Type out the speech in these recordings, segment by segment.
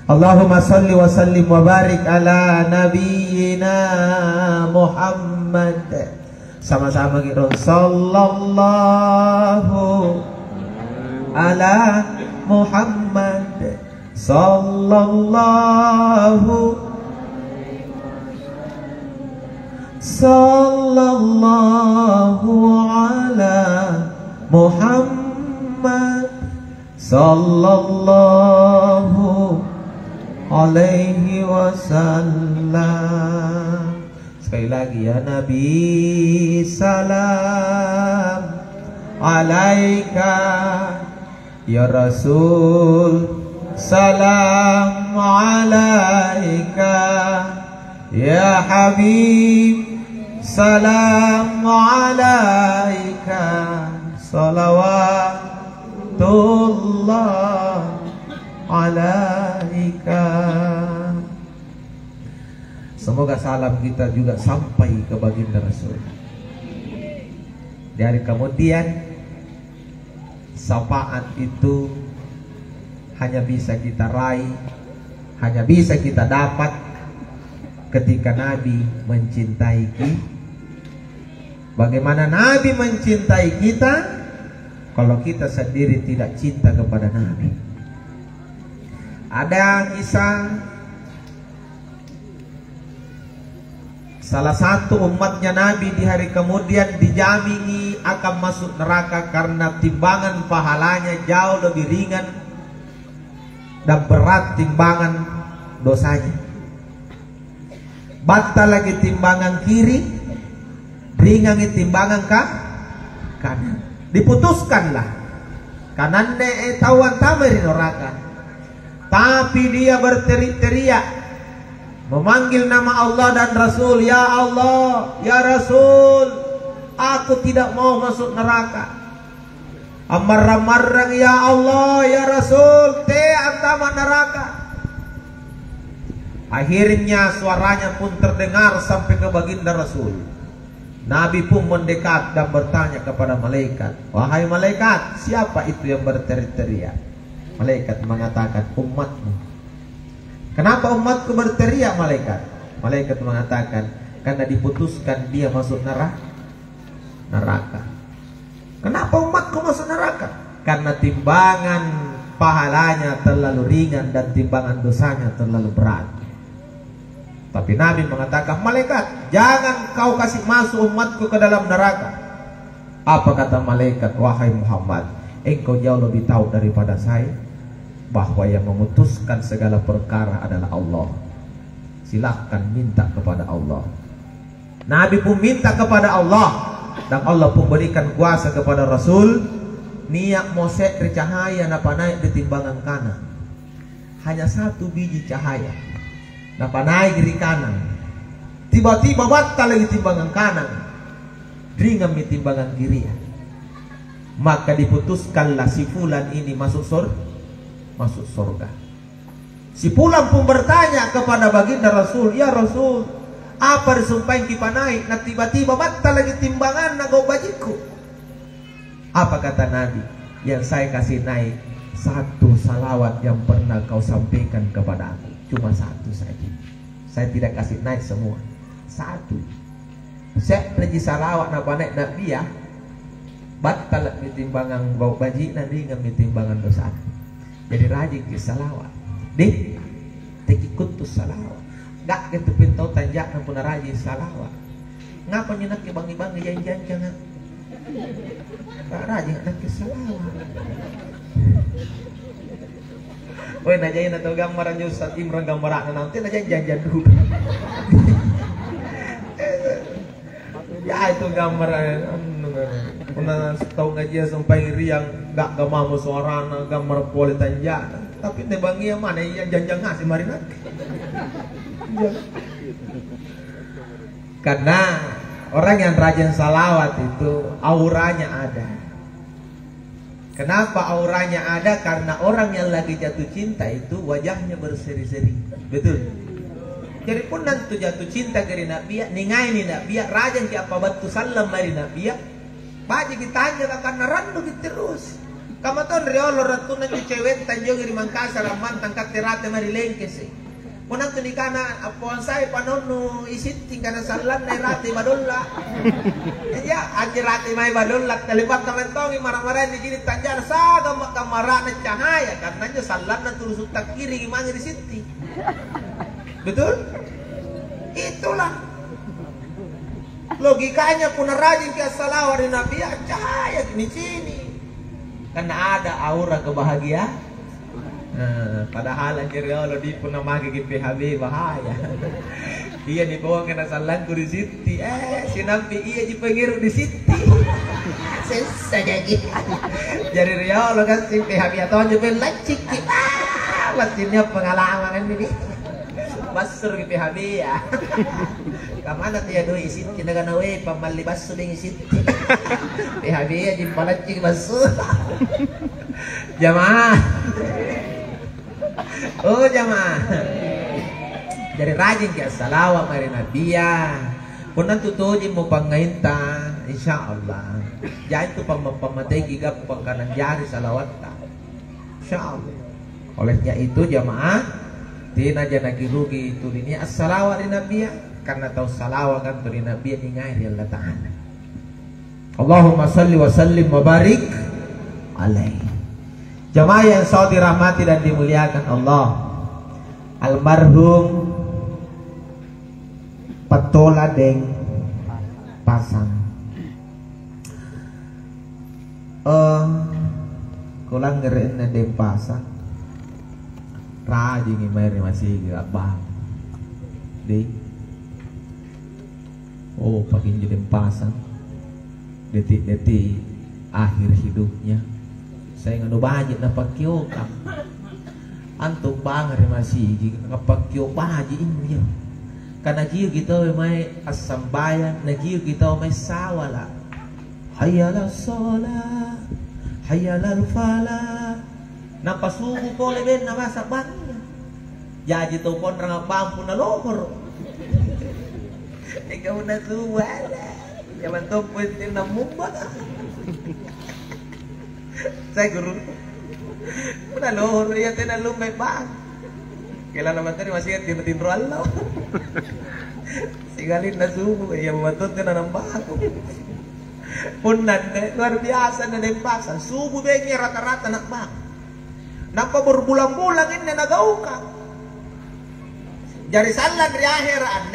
Allahumma salli wa sallim wa barik ala nabiyyina Muhammad. Sama-sama kita sallallahu ala Muhammad, sallallahu ala Muhammad, sallallahu alaihi wasallam. Sekali lagi, ya Nabi, salam alaika, ya Rasul, salam alaika, ya Habib, salam alaika, salawatullah alaika. Semoga salam kita juga sampai ke baginda Rasul. Dari kemudian syafaat itu hanya bisa kita raih, hanya bisa kita dapat ketika Nabi mencintai kita. Bagaimana Nabi mencintai kita kalau kita sendiri tidak cinta kepada Nabi? Ada kisah salah satu umatnya Nabi di hari kemudian dijamini akan masuk neraka karena timbangan pahalanya jauh lebih ringan dan berat timbangan dosanya. Batal lagi timbangan kiri, ringan timbangan kanan. Diputuskanlah kanan tawan tamari neraka. Tapi dia berteriak-teriak memanggil nama Allah dan Rasul. Ya Allah, ya Rasul, aku tidak mau masuk neraka. Amar-amarang, ya Allah, ya Rasul, antama neraka. Akhirnya suaranya pun terdengar sampai ke baginda Rasul. Nabi pun mendekat dan bertanya kepada malaikat, wahai malaikat, siapa itu yang berteriak-teriak? Malaikat mengatakan, umatmu. Kenapa umatku berteriak, malaikat? Malaikat mengatakan, karena diputuskan dia masuk neraka. Kenapa umatku masuk neraka? Karena timbangan pahalanya terlalu ringan dan timbangan dosanya terlalu berat. Tapi Nabi mengatakan, malaikat, jangan kau kasih masuk umatku ke dalam neraka. Apa kata malaikat? Wahai Muhammad, engkau jauh lebih tahu daripada saya bahwa yang memutuskan segala perkara adalah Allah. Silahkan minta kepada Allah. Nabi pun minta kepada Allah, dan Allah pun berikan kuasa kepada Rasul. Niat mosek cahaya napa naik di timbangan kanan. Hanya satu biji cahaya napa naik di kanan. Tiba-tiba batal lagi timbangan kanan, ringan di timbangan kiri. Maka diputuskanlah si fulan ini masuk surga. Si fulan pun bertanya kepada baginda Rasul, ya Rasul, apa disumpahin kita naik? Nah tiba-tiba batal lagi timbangan na kau bajiku. Apa kata Nabi? Yang saya kasih naik satu salawat yang pernah kau sampaikan kepada aku. Cuma satu saja. Saya tidak kasih naik semua. Satu. Saya pergi salawat napa naik Nabi ya. Batal timbangan bau baji nanti nggak timbangan dosa. Jadi rajin ke salawat. Deh, ikut tuh salawat. Gak gitu pintu tanjak na pun rajin salawat. Ngapa nyenak ke bangi-bangi jangan. Gak rajin nak ke salawat. Woi najain atau gambaran Ustaz Imran gambaran nanti najain jangan dulu. Ya itu gambaran. Pernah tahu ngaji sampai riang gak mau suarana gambar poli tanja. Tapi ne bangi yang mana yang janjang ngasih mari nanti. Karena orang yang rajin salawat itu auranya ada. Kenapa auranya ada? Karena orang yang lagi jatuh cinta itu wajahnya berseri-seri. Betul. Jadi pun nanti jatuh cinta dari Nabi, ningai ni Nabi, rajin ki apa batu salam dari Nabi. Baji ditanya akan narandu terus. Kamaton riolo ratunan yung cewek tanjong iri Mangkasar aman tangkat tirate marilengkes eh. Punang tunikana apuan saya panono isit tingkana salan na rate badulla. Ya aji rate may badulla kalipat kamentong marang-marang di gini tanjar sa kamara na cahaya karena nyo salan na turusut kiri gimana di siti. Betul? Itulah logikanya pun rajin ke salawat di Nabi cahaya di sini. Karena ada aura kebahagiaan. Padahal anjir Allah di pun namanya PHB bahaya. Iya dibawa kena salan di siti. Si Nabi iya di pengiru di siti. Saja gitu. Jadi Allah kan si PHB atau juga lacik. Pastinya pengalaman ini. Basur ke PHB ya. Kamana tiya do isit kinagana we pamalibas suling isit. PHB ya di palacik basur. Jamaah. Oh jamaah. Jadi rajin ke salawat mari nabiya. Kunan tutuji mo pangainta insyaallah. Jangan tu pamatay gigap pangkanan jari salawat ta. Insyaallah. Olehnya itu jamaah tina jana kirugi itu ini as-salawat di nabiya karena tahu salawat kan tu di nabiya ingai di Allah Ta'ala. Allahumma salli wa sallim wa barik alaihi. Jamaah yang saudara dirahmati dan dimuliakan Allah, almarhum Patola Deng Pasang. Kulang ngerein na Deng Pasang. Rajin ngimari masih gak bang. Deh. Oh, pakai Deng Pasang. Detik-detik akhir hidupnya. Saya nganu banyak na pakyokam. Antuk banget masih ngapakyo baji ini. Karena kiyo kita may asambayan, nagiyo kita may sawala. Hayyala sholat, hayyala falah. Napasugo ko leben na masaban niya. Jadi to pon rang pampu na lohor. Ikaw na suwala. Yaman to pwede na mumba. Saya guru puna lohor ya tena lumay bang kailan naman tadi masih tinro Allah sigalin na subo ya matot na ng bago punan luar biasa na nempasa subo bengi rata-rata nak bang nampa berbulan-bulan ini nagaw ka jari salan di akhiran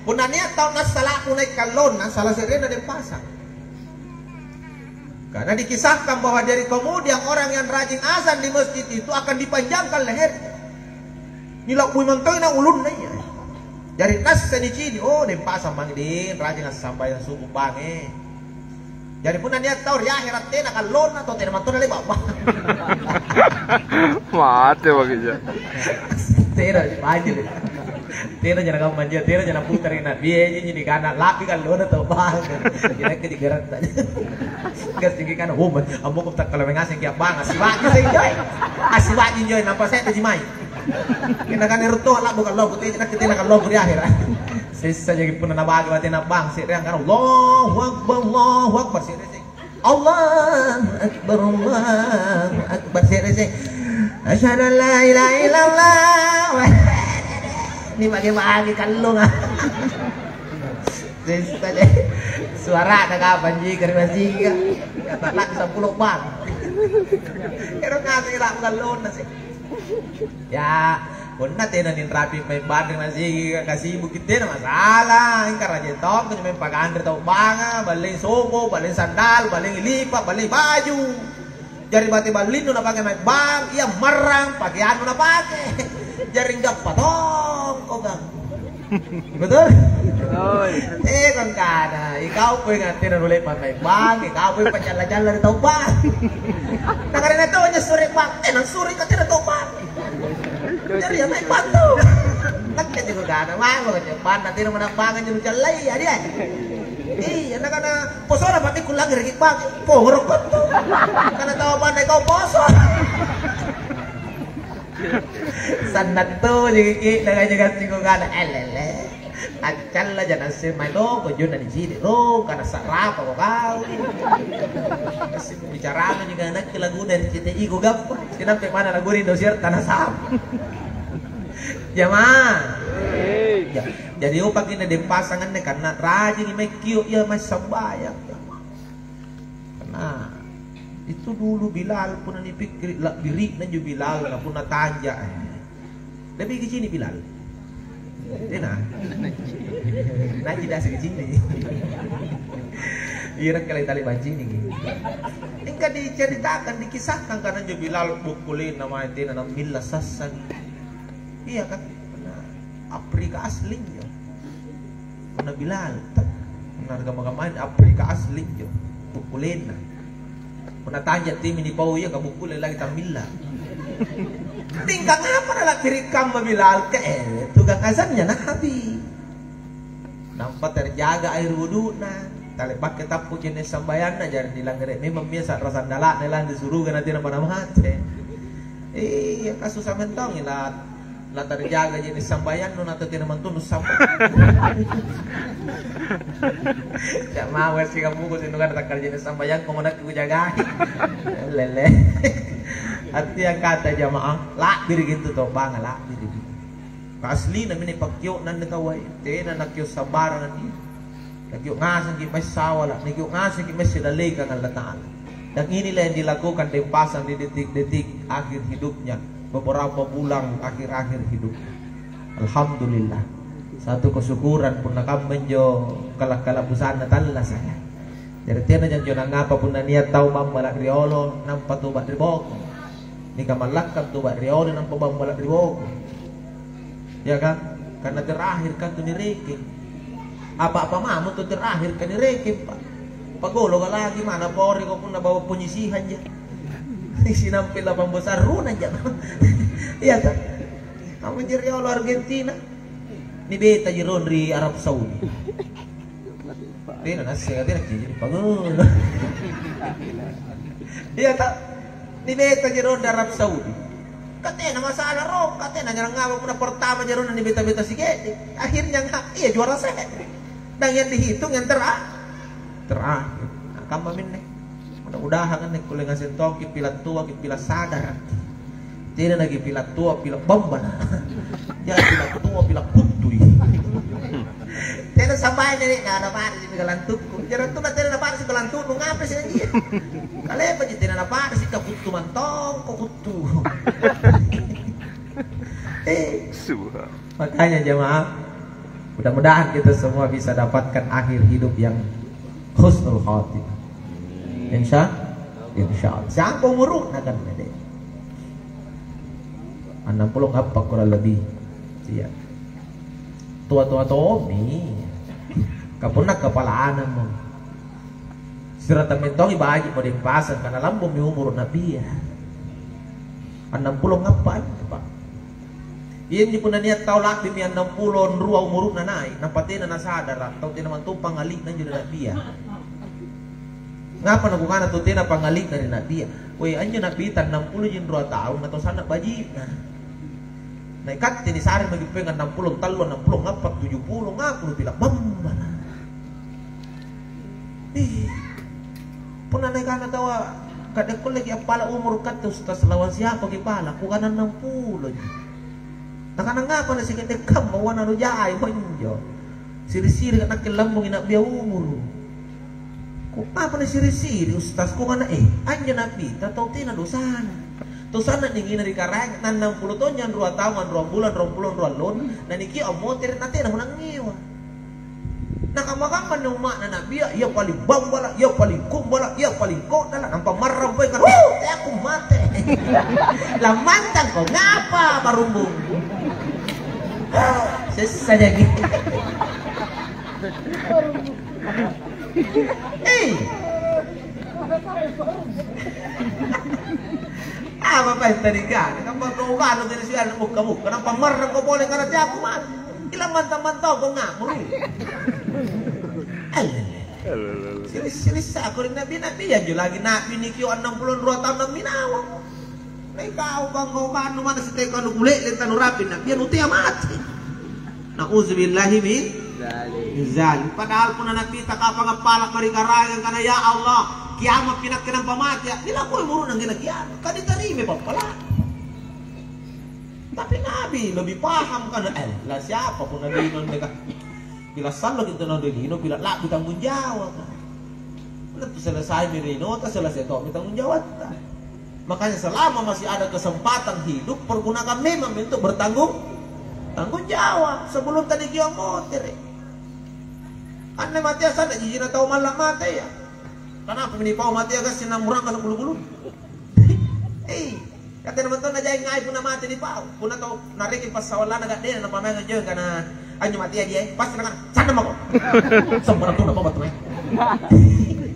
punan niya taon na sala kunay kalon na salah serena nempasa. Karena dikisahkan bahwa dari kemudian orang yang rajin azan di masjid itu akan dipanjangkan lehernya. Nilakui mantoy na ulun na iya. Dari nas sa dicini, oh dempasa mangidin, rajin as sampai yang subuh bange. Jadi pun niya tahu ya akhirat teh nakalon atau teh mantoy na lebaba. Mate bagja. Tera pajil. Tera jangan kamu manja, tera jangan puterin na. Biaya jadi kana lapi kalon atau bang. Kira ke digerak tadi. Gas tinggi kan woman amo ko tak kalau mengasih kaya bang asiwaki sa enjoy asiwaki enjoy nampak saya tu jimai kena kan eruto ala bukan logo kita nak logo di akhir sisa jadi pun na bagi batin na bang si riang kan Allahu akbar si rese Allahu akbar si rese asyhadu an la ilaha illallah ni bagi kalung sisa deh suara ada banji karena sih kata nak 10 bang pero ngasih lang galon na sih ya kung natin na ninrapi may banding na sih kasi bukit din na masalah yung karajetok kung may pag-andre tau banga baling sobo baling sandal baling ilipa baling baju jari bati balin na pakai may bang iya marang pakai ano na pakai jari nggak patong o gang betul? Kung kana, ikaw po yung tinanulay pa may bang, ikaw po yung padyala-dyala rin bang. Nakarin na ito, niya suri bang, nang suri ka tinataw bang. Dari yan may bang to. Nagkati ko kana, mga niya bang, natin naman ang bangan yung jalay, yan yan. Iya, naka na, poso na pati kulang rin bang, pohorok ba to? Kana tawa ba na ikaw poso? Sanat to, yung iki, nagay niya kasi ko kana, elele. Acal lah jangan semai dong, kau jangan di sini dong, karena sarap kau kau. Kasih bicara juga anak ke lagu dari CTI gue gap, kenapa mana lagu ini dosir tanah saham. Jamaah. Ya, jadi opak ini di pasangan nih karena rajin ini kiu ya masih sembahyang. Karena itu dulu Bilal pun nanti pikir lah birik dan juga Bilal lah pun tanja. Lebih ke sini Bilal. Nah, nah tidak segini. Iya kali tali banci nih. Ingka diceritakan, dikisahkan karena juga Bilal bukulin nama itu nama Mila Sasan. Iya kan? Afrika aslinya. Mana Bilal? Benar gamang-gamang Afrika aslinya. Bukulin. Mana tanya tim ini pau ya kabukulin lagi tamila. Tingkang apa nak kirikam Bilal ke tukang azannya Nabi. Nampak terjaga air wudhu na. Tali pakai tapu jenis sambayan na jadi dilanggar. Memang biasa rasa dalak nelan disuruh kan nanti nama mati. Iya kasus mentong ilat. Lah terjaga jenis sambayan nun atau tidak mantu nus sampai. Ya mau sih kamu kau sinungan takar jenis sambayan kau nak aku jaga. Lele. Arti yang kata jamaah, lah diri gitu toh bang, lah diri gitu. Asli namin ipakyo nan nakaway, tena nakyo sabar nanti. Nakyo ngasan ki may sawala, nakyo ngasan ki may sidalay kang alataan. Dan inilah yang dilakukan Dempasan di detik-detik akhir hidupnya, beberapa bulan akhir-akhir hidupnya. Alhamdulillah, satu kesyukuran pun nakamben jo kalak-kalapusan na tala saya. Jadi tena janjo nang apa pun na niat tau mambalak riolo nang patubat riboko. Ni kamalakkan tu buat riolin ang pabambalak riwoko. Ya kan? Karena terakhir kan tu nirekim. Apa-apa mamo tu terakhir kan nirekim pak. Pagulo ka lagi mana pori ko pun nabawa punyisihan dyan. Sinampil na pambesar runa dyan. Iya kan? Naman dyan riolo Argentina. Ni beta jiron ri Arab Saudi. Tino nasi ka jadi pagulo. Iya kan? Ni beta jeron di Arab Saudi. Katanya masalah rom, katanya nyerang ngapa pun pertama jeron ni beta-beta si Gede. Akhirnya iya juara saya. Dan yang dihitung yang terakhir. Nah, kamu minne. Mudah-mudahan kan kulit ngasih tong kipilat tua kipilat sadar. Tidak lagi pilat tua pilat bomban. Jangan pilat tua pilat kutu. Tidak sampai nih nggak ada apa sih kelantuk. Jangan tuh nanti ada apa sih kelantuk. Lu ngapa sih dia? Kalian apa jadi ada apa sih kaputu mantong kaputu. Makanya jemaah, mudah-mudahan kita semua bisa dapatkan akhir hidup yang husnul khatimah. Insya Allah. Siapa umur nak kan deh? 60 apa kurang lebih. Siap. Tua-tua Tommy. Kapunak kepala anak mo. Sirat mentong ibaji mo Dempasan karena lambung mi umur Nabi ya. 60 ngapain pak? Iyan di pun niat tau laki mi 60 rua umur na naik. Napatin na nasadar tau tinaman tu pangalik na jud Nabi ya. Ngapa nakungan tu tina pangalik dari Nabi ya. Woi anjo Nabi tan 60 jin 2 tahun atau sana baji na. Naikat tini sari magipengan 60 talon 60 ngapat 70 ngaku lu bilang bambana. Pun naik kana tawa kada ko lagi apala umur kat ustaz lawan siapa ki pala ku kana 60. Nakana ngapa na sige dekam mawana no jay monjo. Siri-siri kana kilambong ina biya umur. Ku apa na siri-siri ustaz ku kana anja Nabi tatau tina dosana. Tosana ningin dari karang nan 60 tahun yang 2 tahun 2 bulan 2 lon dan iki omotir nanti na munang ngiwa. Nakamakampan ng mak na Nabi ya paling bambala ya paling kumbala ya paling kodala nampak marambay kan aku mate. Lamantang ko ngapa barumbong. Sesaya gitu. Apa pa tadi kan? Kapag kung din siya ng muka-muka, nang pamarang ko boleh karena siya ako man. Ilang mantang-mantang ko nga, muru. Silis ako rin nabi yan. Yung lagi nabi ni Kyo 62 tahun ng minawa. Na ikaw bang kung paano man na si Teko ano kulit, lintan urapin na. Yan uti mati. Nauzubillahi min zalim. Padahal pun anak kita kapag palak marikarayan kana ya Allah, kiamat pinagkanang pamatya, nila ko muro nang ginakiamat. Kaditarime pa pala. Tapi Nabi lebih paham kan, lah siapa pun nalinon mereka. Bila salah kita nalino, bila labi tanggung jawab. Bila selesai merino, selesai itu tanggung jawab. Makanya selama masih ada kesempatan hidup, pergunakan memang untuk tanggung jawab sebelum tadi kiamat. Ane mati asal tak jijik tahu malam mati ya. Kenapa menipau mati agak sinam murang kalau bulu-bulu. Kata teman-teman aja yang ngai pun mati di pau. Pun tahu narikin pas sawalan agak dia nampak main aja karena anyu mati dia. Pas dengan sana mau. Sempurna tuh nampak betul.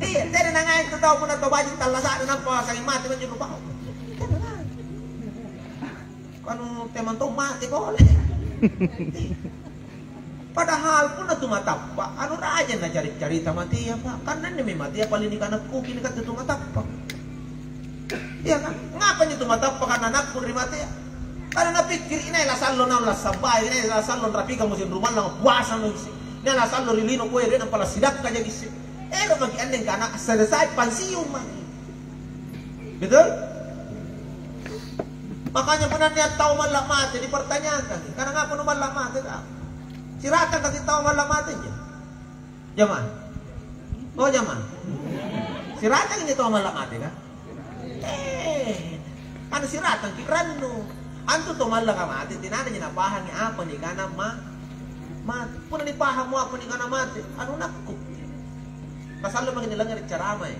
Jadi nangai itu tahu pun tahu baju talasan nampak sakit mati menjadi pau. Kan teman tuh mati boleh. Padahal pun itu mata pak, anu raja na cari mati ya pak, karena ini mati ya paling ikan aku kini kat itu mata pak, iya kan? Ngapa itu mata pak karena anak pun mati ya? Karena pikir ini lah salon lah sampai ini lah salon rapi kamu musim rumah lah puasa nulis, ini lah salon rilino kue dia nampak sidak kaja gisi, lo bagi anda yang anak selesai pensiun mah, betul? Makanya benar niat tahu malam mati dipertanyakan, karena ngapa nu malam mati tak? Siratan kasih tahu malam mati aja. Jamaah. Oh jamaah. Siratan ini tahu malam mati kan? Anu siratan kiran nu. Antu tahu malam mati. Tinada niya napahang ni apa ni kana mati. Puna ni paham mo apa ni kana mati. Anu nakuk. Pasal lo nilang ng caramay.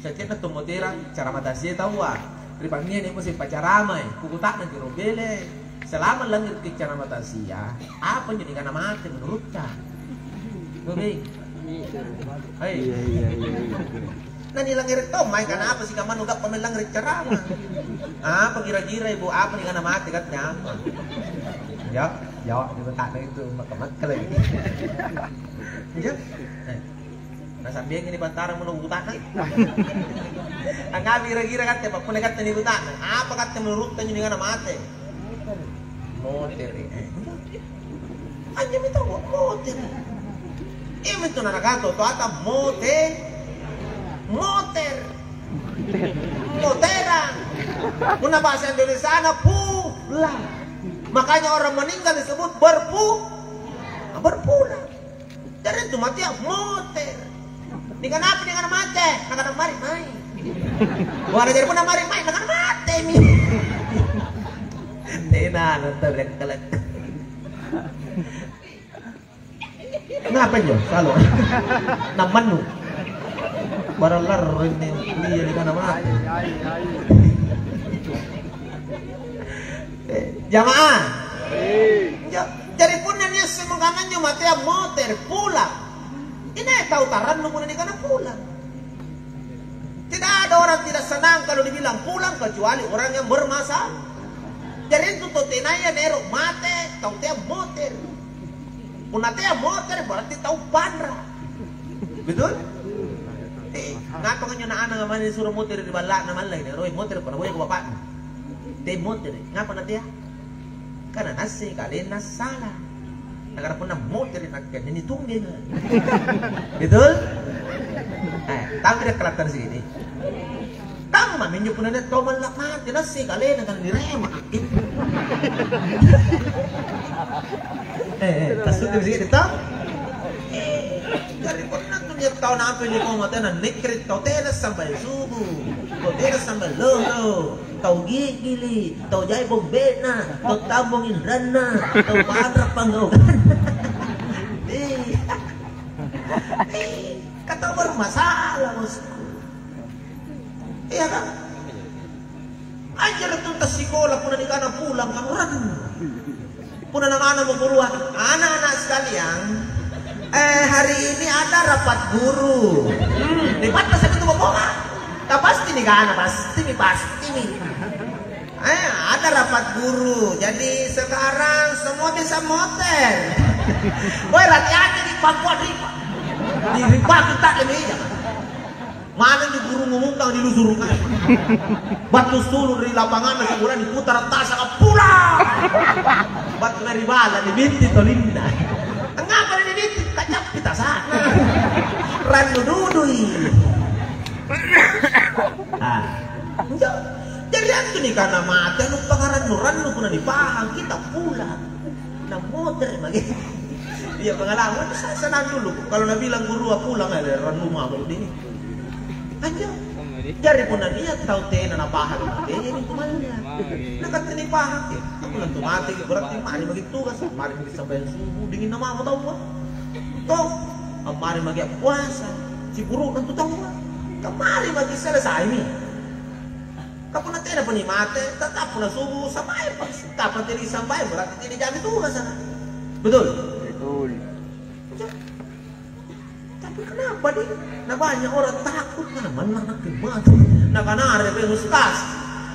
Sa tiyan na tumutirang caramata siya tawa. Ripang niya ni mo si pacaramay. Kukutak na girobele. Selama langit ke cara mata sia, apa yang dikana mati menurut Cak? Gubing. Hei. Nani langit itu main karena apa sih kamu nugak pemain langit ceramah? Apa kira-kira ibu apa nih kana mati katanya apa? Jawab di betak itu mak lagi. Ya. Nah sambil ini bantaran menunggu butak. Angga kira-kira katanya apa pun katanya di butak. Apa katanya menurut tanya nih kana mati? Moter anjing itu moter itu naragato to ata moteran una bahasa Indonesia pulang makanya orang meninggal disebut berpulang jadi itu mati ya moter dengan apa dengan mati nak mari main gua ada jadi pun mari main dengan mati nih. Tena nonton kelek. Ngapa nyo? Salo. Naman no. Baralar ini liya di kana mati. Jamaah. Jadi pun nanya semangatnya mati motor pulang. Ini tahu taran nunggu di kana pulang. Tidak ada orang tidak senang kalau dibilang pulang kecuali orang yang bermasalah. Jadi itu tenaya nerok mate, tahu dia motor. Punatnya motor berarti tahu bandra. Betul? Ngapa kan na anak ngaman disuruh motor di balak naman lagi. Roy motor pada boleh ke bapak. Te motor. Ngapa nanti ya? Karena nasi kalian salah. Agar pun motor nak jadi tunggu dia. Betul? Tahu tidak kelihatan segini. Tang maminyo po na ito malak mati na si kalian ang nirema akit. Kasunod sige dito. Dari po na ito niya tao na apin niyo kung mati na nikrit tao tenas sambal subu, tao tenas sambal lolo, tao gigili, tao jay bombena, tao tabong inrana, tao padra panggawan. Kata bermasalah bosku. Iya kan? Ajar itu tas sekolah pun di kana pulang kamuran. Pun anak-anak mau keluar. Anak-anak sekalian, hari ini ada rapat guru. Debat pas itu mau tak pasti nih kana pasti nih. Ada rapat guru. Jadi sekarang semua bisa motor. Woi hati-hati di bangkuan riba. Di riba kita ini. Mana di guru ngomong dilusurkan. Batu sulur di lapangan nasi bulan diputar tas ke pulang. Batu dari bala di binti tolinda. Ngapa di binti kacap kita sana. Randu dudui. Jadi aku nih karena mati anu pangaran nuran nu puna dipahang kita pulang. Nah motor lagi. Iya pengalaman sana dulu. Kalau nak bilang guru pulang ada ran rumah mau di. Aja, jadi pun dia tahu tena na pahang mati, jadi kumalnya. Nakat teni pahang, aku nanti mati, berarti mari bagi tugas, mari bagi sampai subuh dingin nama mau tahu apa? Toh, mari bagi puasa, si guru nanti tahu apa? Kemari bagi selesai ni. Kapan nanti ada pun mati, tetap pun subuh sampai pas, kapan tadi sampai berarti tidak jadi tugas sana. Betul? Betul. Tapi kenapa dia? Nah banyak orang takut karena mana nak mati. Nah karena ada yang ustaz,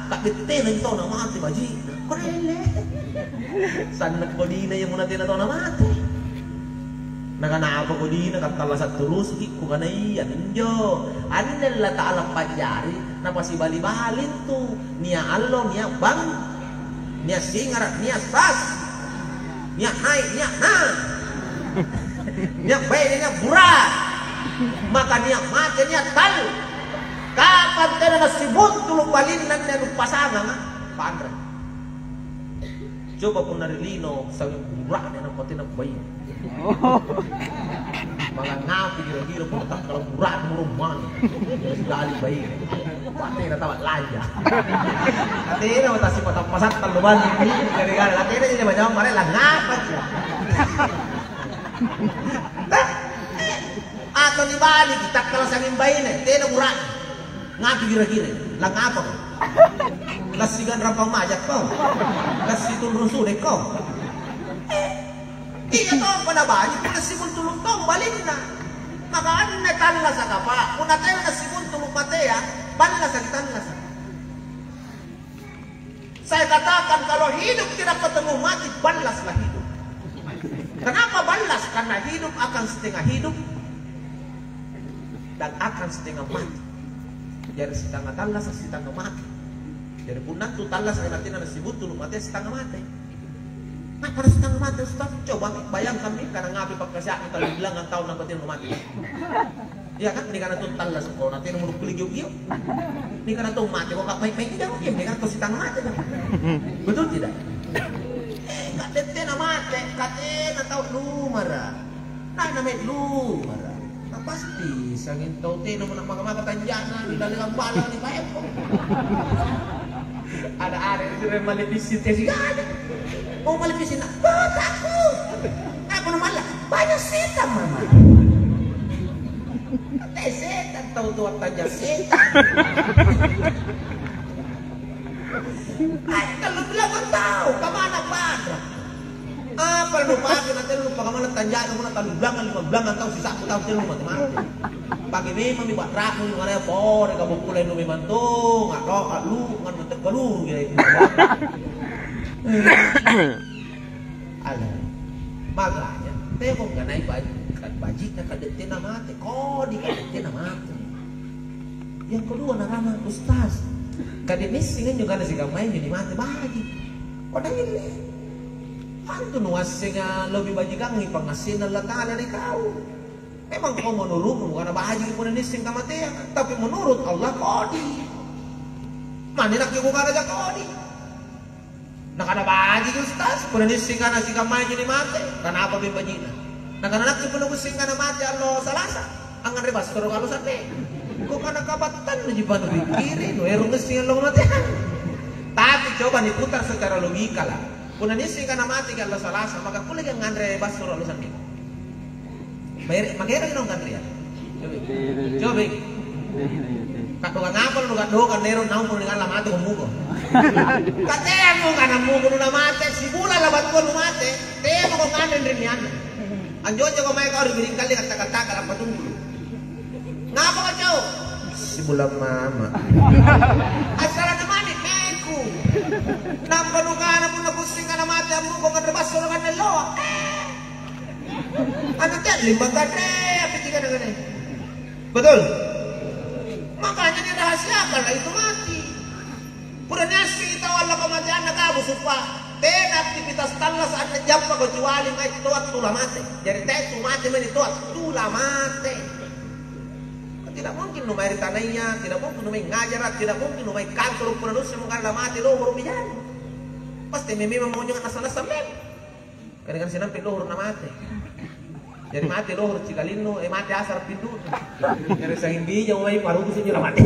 tak ditelan tahu nak mati baji. Kau lele. Sana kau dina yang mana tidak tahu nak mati. Nah karena apa kau dina kata Allah satu terus kiku karena iya ninjo. Anda Taala pajari, napa si bali balin tu nia Allah nia bang, nia singar nia sas, nia hai nia na. Niat baik niat burat, maka niat mati niat tal. Kapan kena nasibut tulung balin dan niat pasangan, pandra. Coba pun dari lino sawi burat niat pati nak bayi. Malah ngapi kira-kira pun tak kalau burat murumman, sekali bayi. Pati nak tawat lanja. Nanti ini mau tasik patah pasak taluban ini, gara-gara nanti ini jadi macam mana lah ngapa sih? Atau di balik kita kalau sangin bayi nih, tidak murah. Ngapi kira-kira, lah ngapa? Lah sigan rampang majak kau, lah situn rusuh deh kau. Iya kau pada banyak, pada sibun tulung kau balik na. Maka anda tanlah sa kapa, kung natin na sibun tulung mati ya, banlah sa tanlah sa. Saya katakan kalau hidup tidak ketemu mati, balaslah hidup. Kenapa balas? Karena hidup akan setengah hidup dan akan setengah mati. Jadi setengah talas setengah mati. Jadi punat tu talas ay natin na sibut tulong mati setengah mati. Nah pada setengah mati Ustaz, coba bayangkan nih karena ngapi pagkasya kita bilang ang taon na batin mati. Iya kan? Ini karena tu talas ko natin muruk kuligyo-gyo. Ini karena tu mati ko kapay tidak mungkin, ini karena tu setengah mati. Betul tidak? Kadete na mate, kate na tao lumara. Na may lumara. Na pasti sangin tao tino mo na mga tanjana di dalang bala ni Paep ko. Ada sila malepisin kasi ada. Oh malepisin na. Bata ako. Ako naman lang. Banyak setan mama. Kate setan tao tuwat tanya setan. Ay, kalau bilang kau tahu, kemana padra? Apa lu pakai nanti lu pakai mana tanjak, mana talu belangan 5 belangan tahu sisa aku tahu sih lu mati-mati. Pakai memang mi batrak lu mana por, kamu pulai lu memang tuh, nggak lu ngan bentuk galur gitu. Ada, makanya, tengok nggak naik bajiknya kadetina mati, kok di kadetina mati. Yang kedua nama ustaz. Kadinis ingin juga nasi gamai jadi mati bagi. Orang ini, antu nuasnya lebih bagi kangi pangasin Allah Taala ni kau. Memang kau menurut bukan bahaji pun ini sing kamatian, tapi menurut Allah kodi. Mana nak ibu kana aja kodi. Nak ada bahaji ustaz pun ini sing kana nasi gamai jadi mati. Kenapa bibajina? Nak anak tu pun sing kana mati Allah salasa. Angan rebas terus kalau sampai. Kok kana kabatan na jiban pikirin, erong ngesing lo matihan. Tapi coba diputar secara logika lah. Kung nanising ka na mati ka Allah salasa, maka kulig ang ngandre basura lo sambil. Magera yun ang ngandre yan. Coba. Katuga ngapal lo kadoga neron naon mo nga lamate kung mugo. Katean mo ka na mugo no namate, sigula labat ko lumate, teya mo kung ngandre rin yan. Anjo ko may ka rin kali kata-kata ang patunggulo. Ngapa ka chow? Sibulang mama. Asara naman eh, keko. Nampanukaan mo na busing ka na mati ang mugo nga baso na ka lo. Ano yan? Limbang ka na. Apiti ka na ganun. Betul? dirahasiakan lah itu mati. Pura nasi kita wala kematian kamu supa. Tena aktivitas tala saat najampa kecuali may tuat tula mate. Jadi tetu mate may tuat tula mate. Tidak mungkin numay ritanaya, tidak mungkin numay ngajarat, tidak mungkin numay kantor pura nusi mukha mate lo huruf biyan. Pasti mimi mamunyong nasana sambil. Kadang-kadang sinampil lo huruf na mate. Jadi mate lo huruf cikalino, mate asar pindu. Jadi sa hindi yung may paruto sa inyo na mate.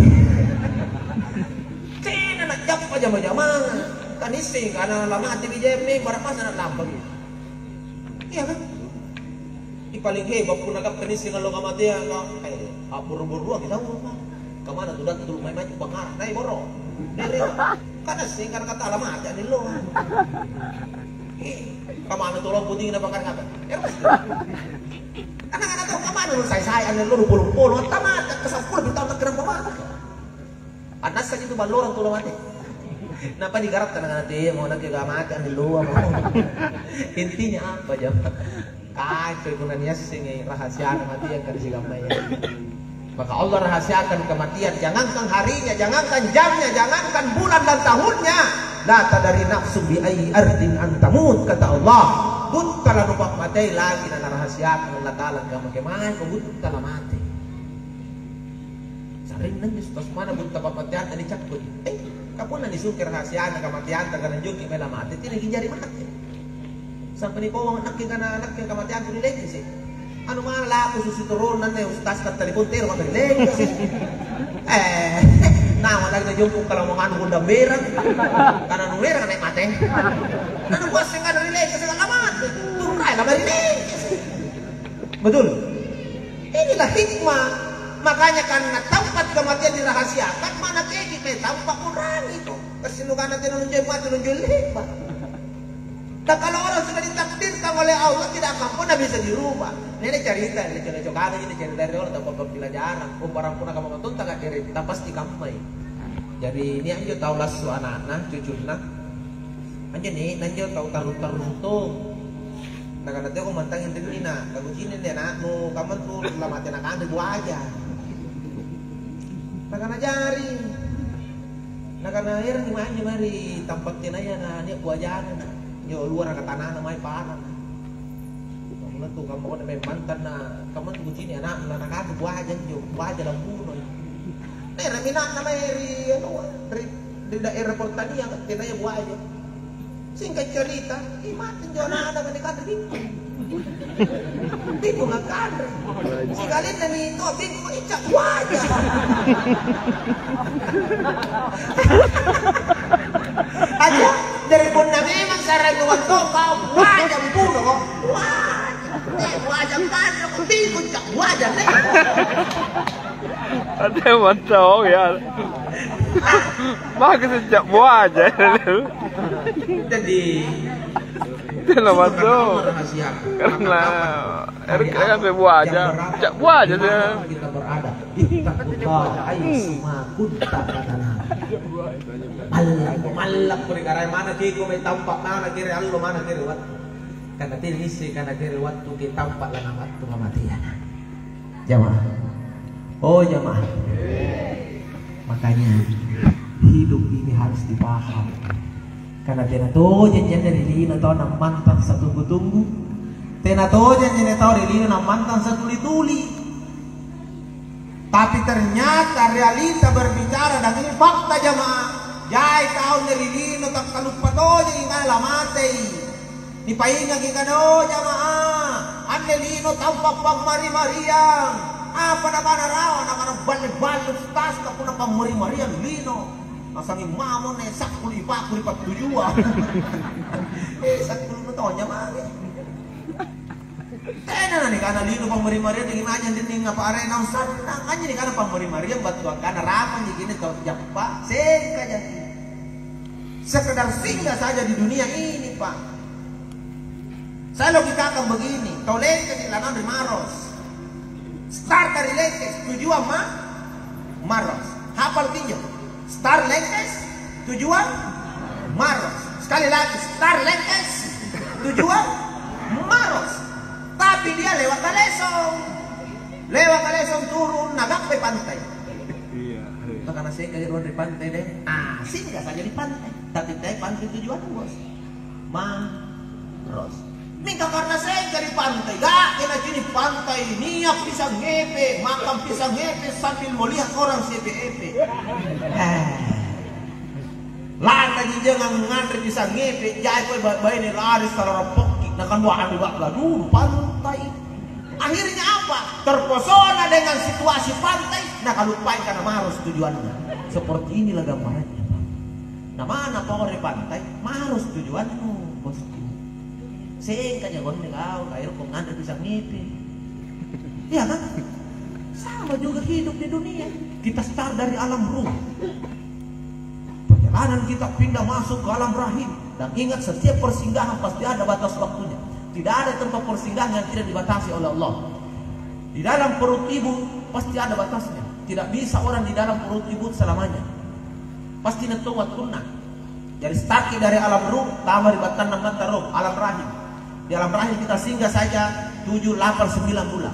Tena najampa jama-jama. Kanising karena lama hati BJM berapa sana lambang. Iya kan? Paling hebat pun agak kanising kalau kamati ya buru-buru kita mau kemana tuh dat dulu main bakar naik boro. Dari karena sing karena kata lama aja nih lo. Kemana tuh lo putih na bakar ngapa? Anak-anak tuh kemana lu saya nih lo lupa-lupa tamat kesapul bintang terkena pemana. Anak saja itu balorang tuh lo mati. Napa digarap ka na natin, mga nagkagamati, ang niluwa mo. Intinya apa, jam? Kahit kung naniyasing ay rahasia kematian ka di sigamay. Maka Allah rahasiakan kematian. Jangankan harinya, jangankan jamnya, jangankan bulan dan tahunnya. Data dari nafsu bi ayyi ardin antamut, kata Allah. Bunta la nupak matay lagi na narahasiakan Allah Ta'ala ka magkamahan ko bunta la mati. Saring nang Diyos, tas mana bunta papatian na ni Chakbud. Kapun na nisukir rahasia na kamatian taga nanjung kay may lamati tinagin jari mati. Sampai ni po ang anak anak kay kamatian ko nilay kasi. Ano mga lako susituron na ustas ka telepon tero mga nilay kasi. Wala na yung kung kalamangan ko na merang. Kana nung merang na mati. Ano ba sing ka nilay kasi ang lamat. Turay na nilay kasi. Betul. Inilah hikmah. Makanya karena tempat kematian dirahasiakan, mana kayak kita tampak kurang itu. Kesinukan nanti nunjuk mati nunjuk lebat. Dan kalau orang sudah ditakdirkan oleh Allah tidak akan pernah bisa dirubah. Ini cerita, ini cerita ini cerita dari orang tempat pelajaran. Barang pun akan menonton tak kiri, kita pasti kampai. Jadi ini aja tahu lasu anak-anak, cucunya. Aja nih, nanti tahu taruh tuh. Nah karena dia aku mantangin diri nak, kamu sini deh nak, nu kamu tuh lamatin anak buah aja. Nah karena jari, nah karena air ni main mari tempat tinaya na ni buah jari na, yo luar ke tanah na may parang. Kamu tuh kamu kan main mantan na, kamu tuh sini anak anak buah aja, yo buah aja lampu no. Nah raminan na may di daerah pertanian tinaya buah aja. Singkat cerita, imatin jo na ada kan dito. Bingung nga kadre. Si galit na nito, bingung mo itsak wajah. Aja, dari pun na memang sarang nuwan to, kau wajah puno ko. Wajah kadre ko, bingung itsak wajah. Ada mantap ya. Bagus sejak wajah. Jadi Tidak masuk karena Erik kan buah aja, cak buah aja dia. Kita berada di takutlah semua kunta katana. Malak pun karai mana kiko may tampak mana kiri allo mana kiri wat. Karena tirisi karena kiri waktu kita tampak lang ang waktu kematian. Jamaah. Oh jamaah. Makanya hidup ini harus dipaham. Karena tenato janjian dari lino tau nang mantan satu tunggu. Tenato janjian tau dari lino nang mantan satu tuli. Tapi ternyata realita berbicara dan ini fakta jamaah. Jai tahun dari lino tak kalupa to jadi ngala mati. Ni painga kita do jamaah. Ane lino tampak pamari-mariang. Apa na kana raw na kana balik-balik tas ka puna pamari-mariang lino. Asang imamon eh sakul ipakul ipatujuan. Sakul motonya mari. Tena nih kana lino pamari-mariang dengan aja din nga pa are nang sanang anya ni kana pamari-mariang batuan kana rapan di gini kau japa sengka jadi. Sekedar singgah saja di dunia ini, Pak. Saya logikakan begini, kau lengkes ilanan di Maros. Start dari lengkes, tujuan Maros. Hafal pinjam. Start lengkes, tujuan Maros. Sekali lagi, start lengkes, tujuan Maros. Tapi dia lewat Kalesong. Lewat Kalesong turun, nagak ke pantai. karena saya nggak di pantai deh. Singgah saja di pantai. Tapi pantai tujuan bos. Maros. Mingga karena saya dari pantai, gak kena sini pantai, niat bisa ngepe, makan pisang ngepe sambil melihat orang CPEP. Landa jangan ngantri bisa ngepe, jaya kau bayi ini lari secara pokik, nak kan buat ada dulu pantai. Akhirnya apa? Terpesona dengan situasi pantai, nak lupain karena Maros tujuannya. Seperti inilah gambarannya. Nah mana power di pantai? Maros tujuanmu, bosku. Singkat ya gondeng kau, kayak kau ngantri bisa ngepe. Iya kan? Sama juga hidup di dunia. Kita start dari alam ruh. Perjalanan kita pindah masuk ke alam rahim. Dan ingat setiap persinggahan pasti ada batas waktunya. Tidak ada tempat persinggahan yang tidak dibatasi oleh Allah. Di dalam perut ibu pasti ada batasnya. Tidak bisa orang di dalam perut ibu selamanya. Pasti netu waktunya. Jadi start dari alam ruh, tambah di batan roh, alam rahim. Di alam rahim kita singgah saja 7, 8, 9 bulan.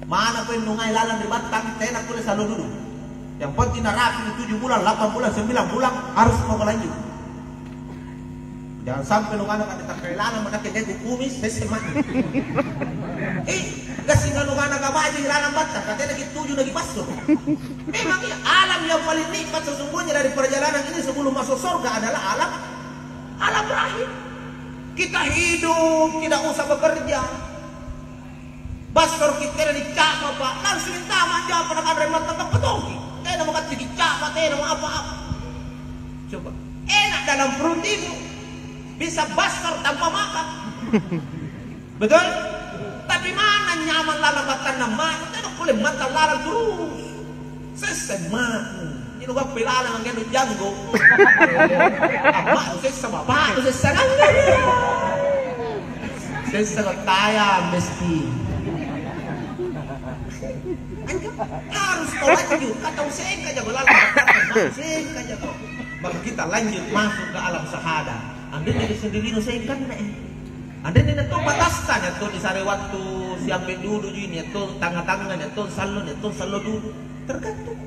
Mana pun nungai lalang di batang, tenak boleh selalu duduk. Yang penting rapi 7 bulan, 8 bulan, 9 bulan harus mau lanjut. Jangan sampai lu mana kata kailangan mana kita kumis sesema. Kasi nga lu mana kabaji lalang batang, katanya lagi 7 lagi pasok. Memang ya, alam yang paling nikmat sesungguhnya dari perjalanan ini sebelum masuk surga adalah alam rahim. Kita hidup tidak usah bekerja. Basor kita dicapa pak, langsung minta manja pada kan remat tetap ketongi. Tidak mau kata dicapa, tidak mau apa-apa. Coba, enak dalam perut ibu, bisa basor tanpa makan. Betul? Tapi mana nyaman lalabatan nama? Tidak boleh mata larang terus. Sesema. Ini gak pilalang ang gano'n janggo. Ama, usay sa baba, usay sa langgan. Usay sa kaya, mesti. Harus kau lanjut. Atau sehingga jago lalang. Sehingga jago. Maka kita lanjut masuk ke alam sahada. Anda jadi sendiri sehingga na Anda ini itu bataskan. Itu di sari waktu siang mendudu ini. Itu tangga-tangga. Itu salo dulu. Tergantung.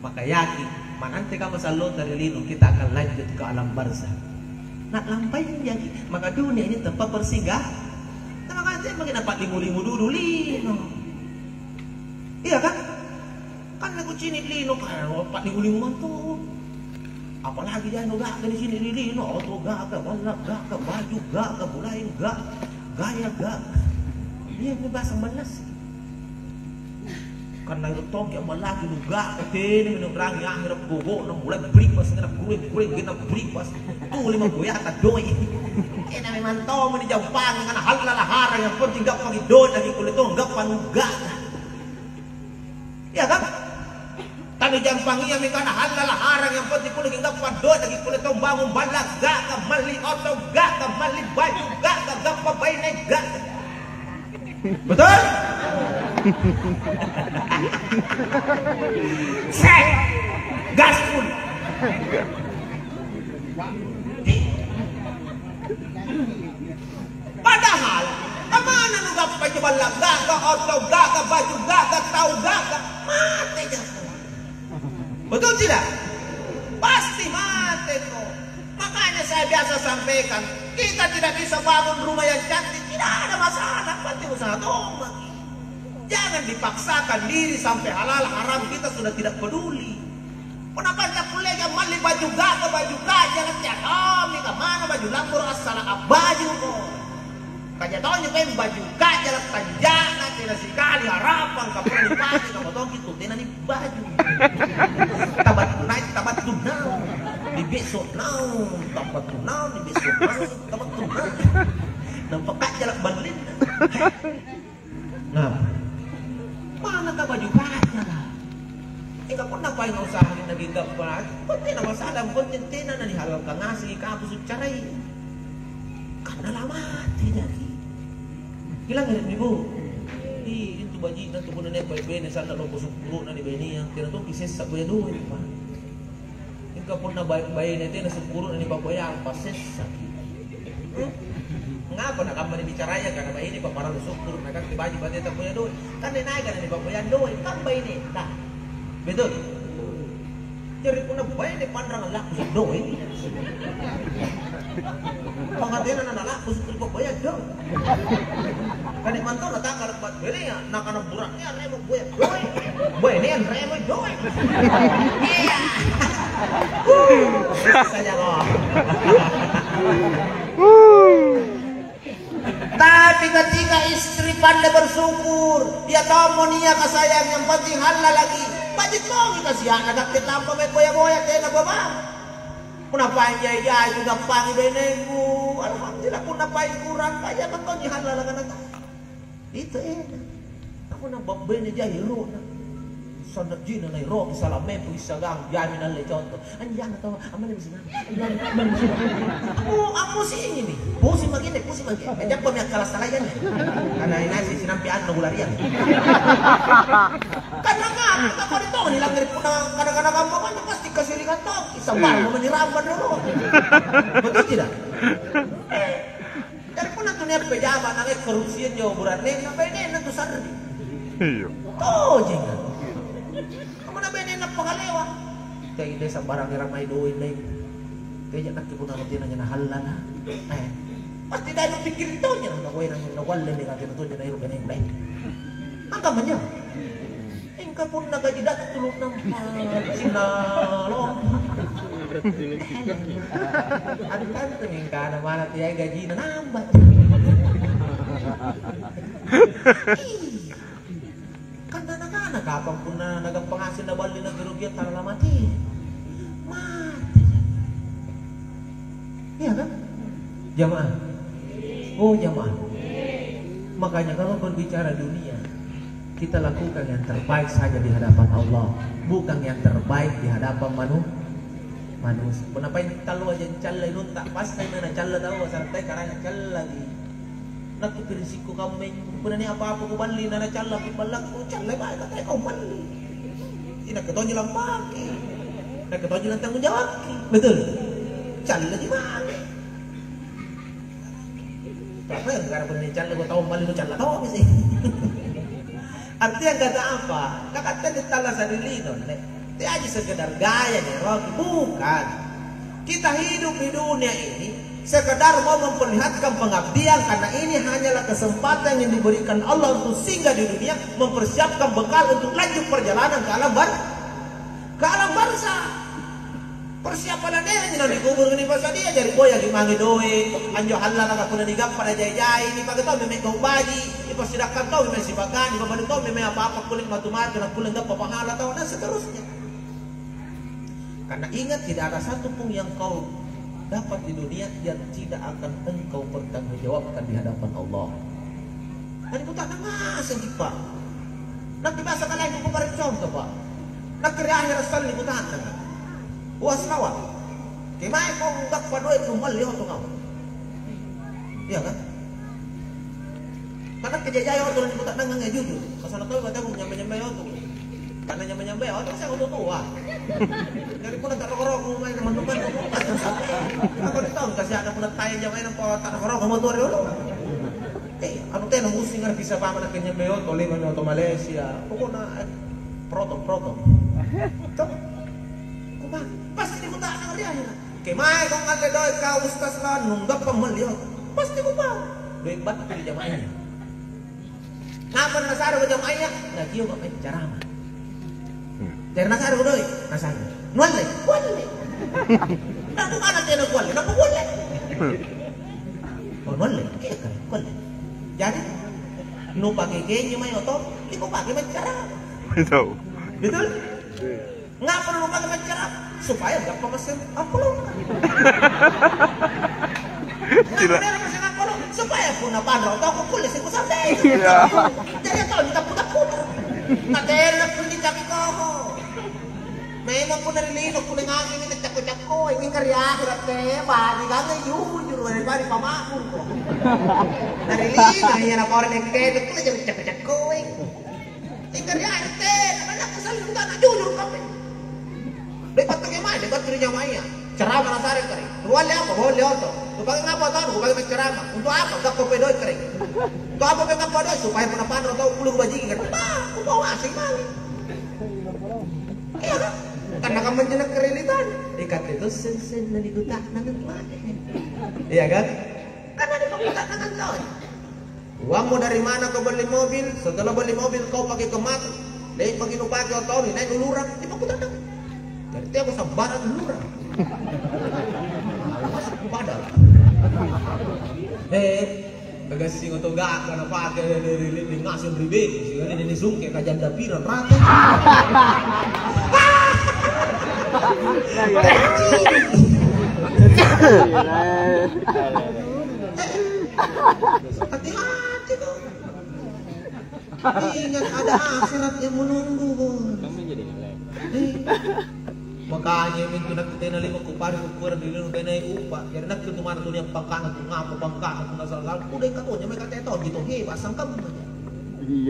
Maka yakin, nanti kamu salon dari lino, kita akan lanjut ke alam barzah. Nak lampai jadi, maka dunia ini tempat bersinggah. Nah, maka saya makin dapat limu-limu dulu lino. Iya kan? Kan aku cini lino, kan dapat limu-limu mantu. Apalagi dia gak dari sini lino, auto gak, balap gak, baju gak, mulai gak, gaya gak. Dia bahasa malas. Karena itu togi ang malaki lugar katene minum rangi akhirnya gogo nang mulai bripas na kuring kita bripas tuli maguyata doy kena memang to mo ni Japan nga halala lahara yang penting gak pagi doy lagi kulito gak panuga ya kan tani Japan iya mi kana halala lahara yang penting kulit gak padoy lagi kulito bangun balag gak ka mali auto gak ka mali baju gak ka gak pabay na gak betul. Gaspol. Padahal, kemana lu gak baju balang, gak auto, gak baju, gak tahu, gak mati ya. Betul tidak? Pasti mati kok. Makanya saya biasa sampaikan, kita tidak bisa bangun rumah yang cantik, tidak ada masalah, penting usaha dong. Jangan dipaksakan diri sampai halal haram kita sudah tidak peduli. Kenapa tak boleh yang mali baju gak jangan tiap kami kemana baju lambur asal baju kok. Kajatonya pengen baju gak jalan tanjangan tidak sekali harapan kamu dipakai kamu tahu gitu tidak di baju. Tabat naik tabat tunau di besok now tabat tunau di besok now tabat tunau. Nampak gak jalan balik. Nah. Mana ka baju kanya lah. Ikaw kung napay nga usahan na gigap pa, pati na masalang kontentina na nihalal ka nga, sige ka po sutsaray. Kanalamati dari. Ilang ngayon ni mo? Itu baji na ito ko na niya, bebe, na sana loko sukuro na ni Beni, ang tinatong kisis sa kuya doon pa. Ikaw po na bayi na ito, na sukuro na ni Baboya, ang pases sa nga pa nakaman ni bicaraya karena ini pa para sukuro na kang tibaji ba dito kuya doon. Kan naik kan ni Baboya doon, tambay ni. Nah, betul. Jadi kuna bae de pandang laku doi. Pangadenan anak laku sudah bayar doi. Kani mantau na takal bat bele ya nakana buraknya remo bayar doi. Bae ne an remo doi. Iya. Saya kok. Tapi ketika istri pandai bersyukur, dia tahu monia kasayang yang penting halal lagi. Bajit mo kasih anak tak ditampa may boya-boya tayo nagbaba. Kunapain jaya juga pangi benengku. Alhamdulillah kunapain kurang kaya man ni halal lang na. Ito Ako na babay ni jaya ro na. Sandat jina na ro salamen po isagang jami na leconto. Andiyan na to, aman na bisina. Ako si ini. Pusi magini. Kaya pa may kalasalayan eh. Karena inasi sinampian na gularian. Karena nga, ako nito, nilangir po na kadang-kadang ang mga pasti kasiringan to. Isang baro mo maniraman na ro. Betul tidak? Dari po na ito niya pejama na korupsiyan nyo burat na pwede na ito sarili. Oh, jangan. Kamu na benin na pangalewa. Kaya hindi sa barang ramay doon na yun. Kaya nakikuna ko din na halal na. Pasti dahil ang pikir ito niya. Nakuha na yung nawal na nila kinatuon niya na yung ganyan na yun. Ang kama niya. Ingka po nagajidat tulog ng sinalong. Ang tingin ka naman at iya gaji na nambat. Kanda na ka, nagkapang po na nagpangasin na bali na girugyan tala mati. Mati. Iya kan? Jamaah. Oh jamaah. Makanya kalau berbicara dunia, kita lakukan yang terbaik saja di hadapan Allah, bukan yang terbaik di hadapan manusia. Kenapa ini kalau aja calla itu tak pasti mana calla tahu santai karena calla lagi. Nak prinsipku kamu benar ni apa-apa ku bali nana calla balak ku calla baik kata kau bali. Ini ketonjol lang paki. Nak ketonjol lang tanggung jawab. Betul. Calla di mana? Tapi karena benar calla ku tahu bali ku calla tahu sih. Artinya kata apa? Kakak ditala sa dilinon. Itu aja sekedar gaya nih, Rocky. Bukan. Kita hidup di dunia ini sekedar mau memperlihatkan pengabdian karena ini hanyalah kesempatan yang diberikan Allah untuk singgah di dunia, mempersiapkan bekal untuk lanjut perjalanan ke alam barzah. Persiapan dia hanya dikubur ini pas dia jadi boya gimangi doe, anjo halal ka kuna digap pada jay-jay, ini pag ito may kau baji, ipasidakan to may sibagan, iba to may apa-apa kuling matu-matu na kuling dapat pahala tahu dan seterusnya. Karena ingat tidak ada satu pun yang kau dapat di dunia yang tidak akan engkau bertanggungjawabkan di hadapan Allah. Dan itu tak ngas yang kita. Nanti bahasa kalian itu kemarin contoh pak. Nanti di akhir sekali itu tak ngas. Puas kawan. Gimana kau nggak pada itu melihat tuh kamu? Iya kan? Karena kejayaan orang itu tak ngas jujur. Masalah tahu kata aku nyampe itu. Karena nyampe orang saya udah tua. Jadi pun tak rokok main teman-teman. Aku tahu kasih ada pun tanya jamain apa tak rokok kamu tua dulu. Anu teh nunggu singar bisa paman nak nyampe auto lima auto Malaysia. Pokoknya proto. Tuh. Kumah pasti aku tak ngerti aja. Kemai kau nggak ada kau ustaz lah nunggap pemelihat. Pasti aku tahu. Duit batu di jamaahnya. Ngapa nasar ke jamaahnya? Nggak kio kok cara mah. Dari nasar ko doy, nasar. Nuwale. Naku kana tayo nagwale, naku wale. Oh nuwale, kaya ka, wale. Jadi, no pakikenyo may oto, hindi ko pake magcara. Betul? Nga pa no pake magcara, supaya gak pamasin apulong. Nga pa pamasin apulong, supaya po napanro, ito ako pulis, ko sa day. Jadi ito, hindi ka puta-puta. Natero na po hindi kami ko. Memang pun dari lino pun dengan ini cakko-cakko ini karya hirap ke badi kagak jujur dari badi pamakun kok. Dari lino ya na orang yang kayak itu jadi cakko-cakko ini karya itu banyak kesal juga nak jujur kami. Dekat ke mana? Dekat ke jamaahnya. Ceramah nasarin kering. Boleh apa? Boleh auto. Tu pakai ngapa tahu? Pakai ceramah. Untuk apa? Gak kopedoi kering. Untuk apa pakai ngapa supaya penapan atau puluh bajingan. Aku bawa asing kali. Iya kan? Karena kamu jenak kerilitan. Ikat itu sen na digutak nangan mana. Iya kan? Karena digutak nangan tahu. Uangmu dari mana kau beli mobil? Setelah beli mobil kau pakai kemat. Dek pakai nu pakai otot ini naik lurang. Di paku tandang. Jadi aku sabaran lurang. Masuk padal. Kagak sih ngotot gak karena pakai dari ngasin ribet. Sehingga ini sungke kajan dapiran rata. Hati-hati kok. Ingat ada akhirat yang menunggu, Bos. Makanya mintu nak kita nali makupari ukuran di linu kena upah. Jadi nak kita mana tuh yang pangkana tuh ngapa pangkana tuh nasal udah ikatnya mereka teton gitu hebat sangkam aja.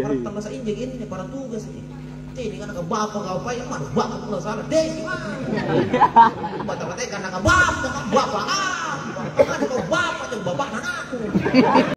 Orang tambah saya injek ini para tugas ini. Ini kan nak bapak kau apa yang mana bapak pula salah deh gimana? Bapak-bapak kan nak bapak ah. Kan kau bapak tuh bapak anak aku.